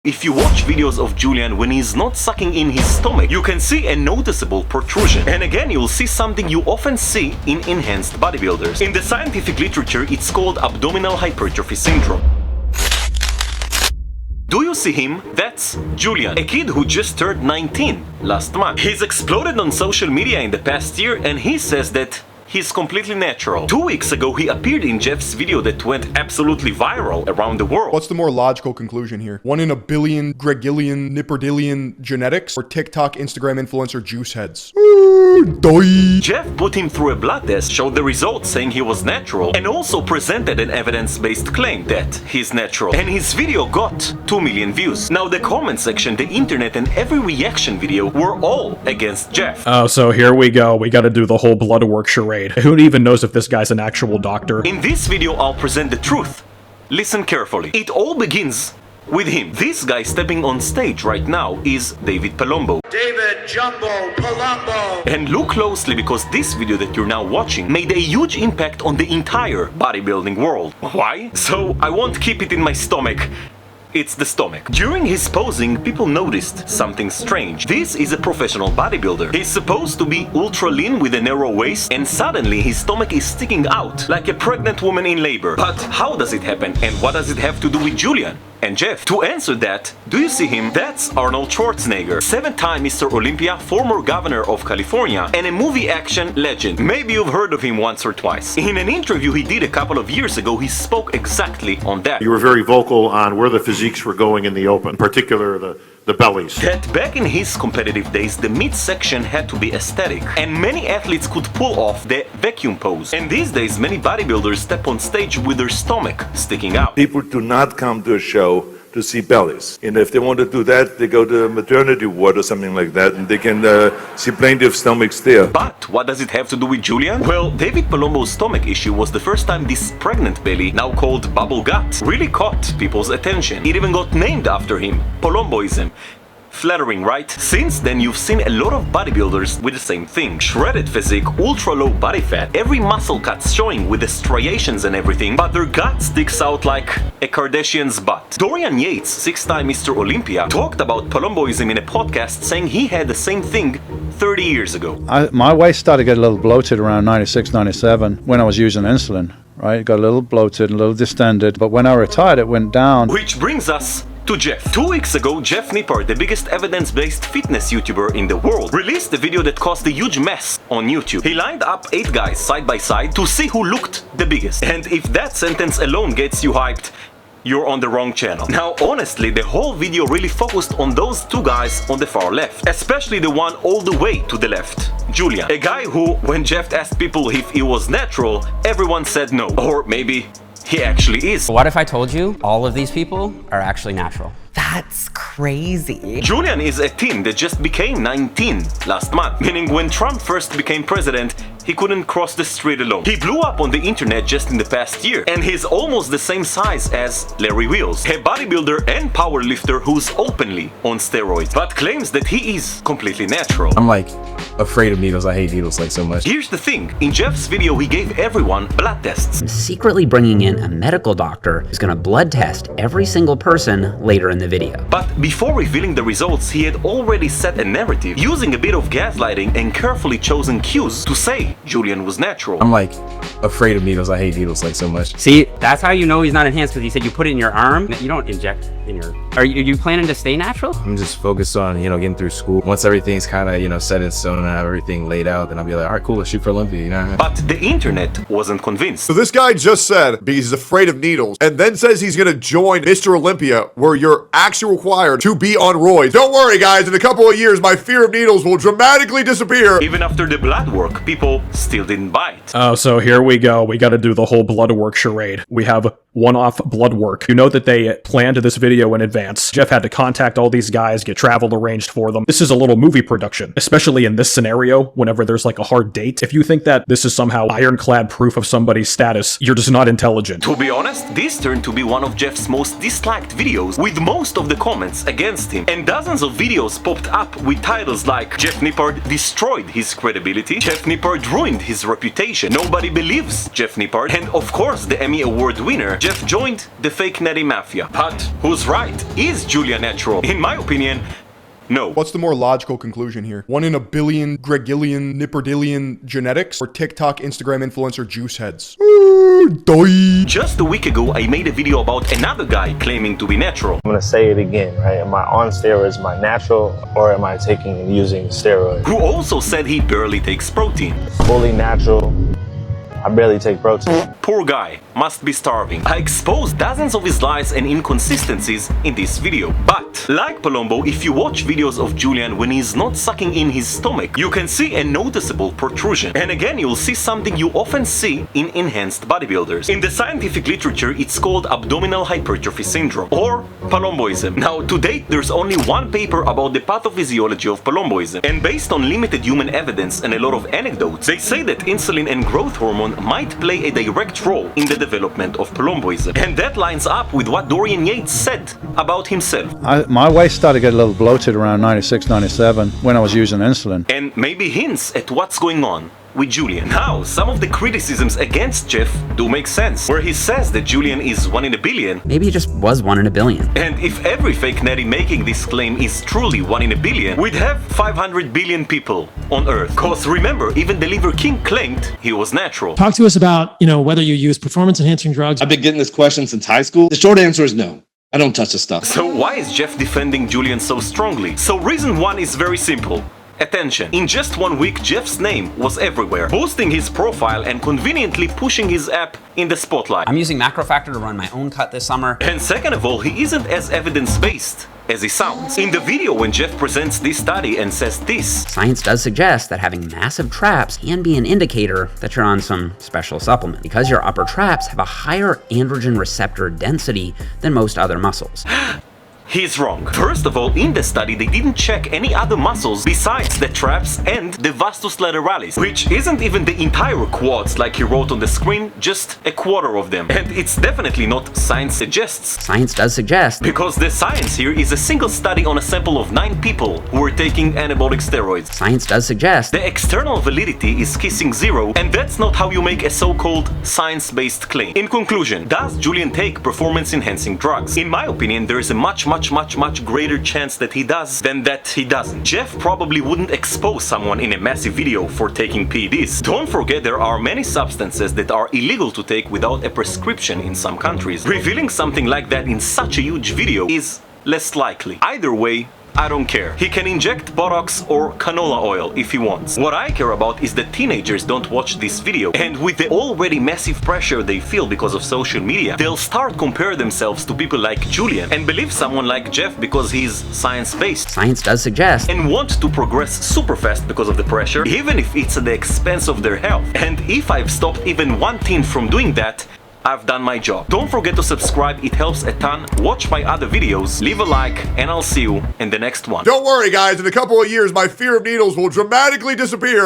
If you watch videos of Julian when he's not sucking in his stomach, you can see a noticeable protrusion. And again, you'll see something you often see in enhanced bodybuilders. In the scientific literature, it's called abdominal hypertrophy syndrome. Do you see him? That's Julian, a kid who just turned 19 last month. He's exploded on social media in the past year, and he says that he's completely natural. 2 weeks ago, he appeared in Jeff's video that went absolutely viral around the world. What's the more logical conclusion here? 1 in a billion Gregillian Nippardillian genetics, or TikTok Instagram influencer juice heads? Jeff put him through a blood test, showed the results saying he was natural, and also presented an evidence-based claim that he's natural. And his video got 2 million views. Now the comment section, the internet, and every reaction video were all against Jeff. Oh, so here we go. We gotta do the whole blood work charade. Who even knows if this guy's an actual doctor? In this video, I'll present the truth. Listen carefully. It all begins with him. This guy stepping on stage right now is David Palumbo. David Jumbo Palumbo. And look closely, because this video that you're now watching made a huge impact on the entire bodybuilding world. Why? So I won't keep it in my stomach. It's the stomach. During his posing, people noticed something strange. This is a professional bodybuilder. He's supposed to be ultra lean with a narrow waist, and suddenly his stomach is sticking out like a pregnant woman in labor. But how does it happen, and what does it have to do with Julian and Jeff? To answer that, do you see him? That's Arnold Schwarzenegger, 7-time Mr. Olympia, former governor of California, and a movie action legend. Maybe you've heard of him once or twice. In an interview he did a couple of years ago, he spoke exactly on that. You were very vocal on where the physiques were going in the open, in particular the bellies. That back in his competitive days, the midsection had to be aesthetic, and many athletes could pull off the vacuum pose. And these days, many bodybuilders step on stage with their stomach sticking out. People do not come to a show to see bellies. And if they want to do that, they go to a maternity ward or something like that, and they can see plenty of stomachs there. But what does it have to do with Julian? Well, David Palumbo's stomach issue was the first time this pregnant belly, now called bubble gut, really caught people's attention. It even got named after him, Palumboism. Flattering, right? Since then, you've seen a lot of bodybuilders with the same thing. Shredded physique, ultra low body fat, every muscle cut's showing with the striations and everything, but their gut sticks out like a Kardashian's butt. Dorian Yates, 6-time Mr. Olympia, talked about Palumboism in a podcast, saying he had the same thing 30 years ago. My waist started to get a little bloated around 96, 97 when I was using insulin, right? It got a little bloated, a little distended, but when I retired, it went down. Which brings us to Jeff. 2 weeks ago, Jeff Nippard, the biggest evidence-based fitness YouTuber in the world, released a video that caused a huge mess on YouTube. He lined up 8 guys side by side to see who looked the biggest. And if that sentence alone gets you hyped, you're on the wrong channel. Now, honestly, the whole video really focused on those 2 guys on the far left, especially the one all the way to the left, Julian. A guy who, when Jeff asked people if he was natural, everyone said no. Or maybe he actually is. What if I told you all of these people are actually natural? That's crazy. Julian is a teen that just became 19 last month, meaning when Trump first became president, he couldn't cross the street alone. He blew up on the internet just in the past year, and he's almost the same size as Larry Wheels, a bodybuilder and powerlifter who's openly on steroids, but claims that he is completely natural. I'm like afraid of needles. I hate needles like so much. Here's the thing, in Jeff's video he gave everyone blood tests. I'm secretly bringing in a medical doctor who's gonna blood test every single person later in the video. But before revealing the results, he had already set a narrative, using a bit of gaslighting and carefully chosen cues to say Julian was natural. I'm like afraid of needles. I hate needles like so much. See, that's how you know he's not enhanced, because he said you put it in your arm. You don't inject in your... Are you planning to stay natural? I'm just focused on, getting through school. Once everything's kind of, set in stone and I have everything laid out, then I'll be like, all right, cool, let's shoot for Olympia, But the internet wasn't convinced. So this guy just said, because he's afraid of needles, and then says he's gonna join Mr. Olympia, where you're actually required to be on roids. Don't worry, guys, in a couple of years, my fear of needles will dramatically disappear. Even after the blood work, people still didn't buy it. Oh, so here we go. We gotta do the whole blood work charade. We have one-off blood work. You know that they planned this video in advance. Jeff had to contact all these guys, get travel arranged for them. This is a little movie production, especially in this scenario, whenever there's like a hard date. If you think that this is somehow ironclad proof of somebody's status, you're just not intelligent. To be honest, this turned to be one of Jeff's most disliked videos, with most of the comments against him. And dozens of videos popped up with titles like Jeff Nippard destroyed his credibility, Jeff Nippard ruined his reputation, nobody believes Jeff Nippard, and of course the Emmy Award winner, Jeff joined the fake natty mafia. But who's right? Is Julian natural? In my opinion, no. What's the more logical conclusion here? 1 in a billion Gregillian Nippardillian genetics, or TikTok Instagram influencer juice heads? Just a week ago, I made a video about another guy claiming to be natural. I'm gonna say it again, right? Am I on steroids? Am I natural, or am I taking and using steroids? Who also said he barely takes protein. Fully natural. I barely take protein. Poor guy, must be starving. I exposed dozens of his lies and inconsistencies in this video. But, like Palumbo, if you watch videos of Julian when he's not sucking in his stomach, you can see a noticeable protrusion. And again, you'll see something you often see in enhanced bodybuilders. In the scientific literature, it's called abdominal hypertrophy syndrome, or Palumboism. Now, to date, there's only one paper about the pathophysiology of Palumboism. And based on limited human evidence and a lot of anecdotes, they say that insulin and growth hormone might play a direct role in the development of Palumboism. And that lines up with what Dorian Yates said about himself. My waist started to get a little bloated around 96, 97 when I was using insulin. And maybe hints at what's going on with Julian. Now, some of the criticisms against Jeff do make sense, where he says that Julian is 1 in a billion. Maybe he just was 1 in a billion. And if every fake natty making this claim is truly 1 in a billion, we'd have 500 billion people on Earth. Cause remember, even the Liver King claimed he was natural. Talk to us about, whether you use performance-enhancing drugs. I've been getting this question since high school. The short answer is no. I don't touch this stuff. So why is Jeff defending Julian so strongly? So reason 1 is very simple. Attention. In just 1 week, Jeff's name was everywhere, boosting his profile and conveniently pushing his app in the spotlight. I'm using Macrofactor to run my own cut this summer. And second of all, he isn't as evidence-based as he sounds. In the video when Jeff presents this study and says this, science does suggest that having massive traps can be an indicator that you're on some special supplement, because your upper traps have a higher androgen receptor density than most other muscles. He's wrong. First of all, in the study they didn't check any other muscles besides the traps and the vastus lateralis, which isn't even the entire quads like he wrote on the screen, just a quarter of them. And it's definitely not science suggests. Science does suggest. Because the science here is a single study on a sample of 9 people who were taking anabolic steroids. Science does suggest. The external validity is kissing 0, and that's not how you make a so-called science-based claim. In conclusion, does Julian take performance-enhancing drugs? In my opinion, there is a much greater chance that he does than that he doesn't. Jeff probably wouldn't expose someone in a massive video for taking PEDs. Don't forget there are many substances that are illegal to take without a prescription in some countries. Revealing something like that in such a huge video is less likely. Either way, I don't care. He can inject Botox or canola oil if he wants. What I care about is that teenagers don't watch this video, and with the already massive pressure they feel because of social media, they'll start compare themselves to people like Julian and believe someone like Jeff because he's science-based. Science does suggest. And want to progress super fast because of the pressure, even if it's at the expense of their health. And if I've stopped even 1 teen from doing that, I've done my job. Don't forget to subscribe, it helps a ton. Watch my other videos, leave a like, and I'll see you in the next one. Don't worry guys, in a couple of years my fear of needles will dramatically disappear.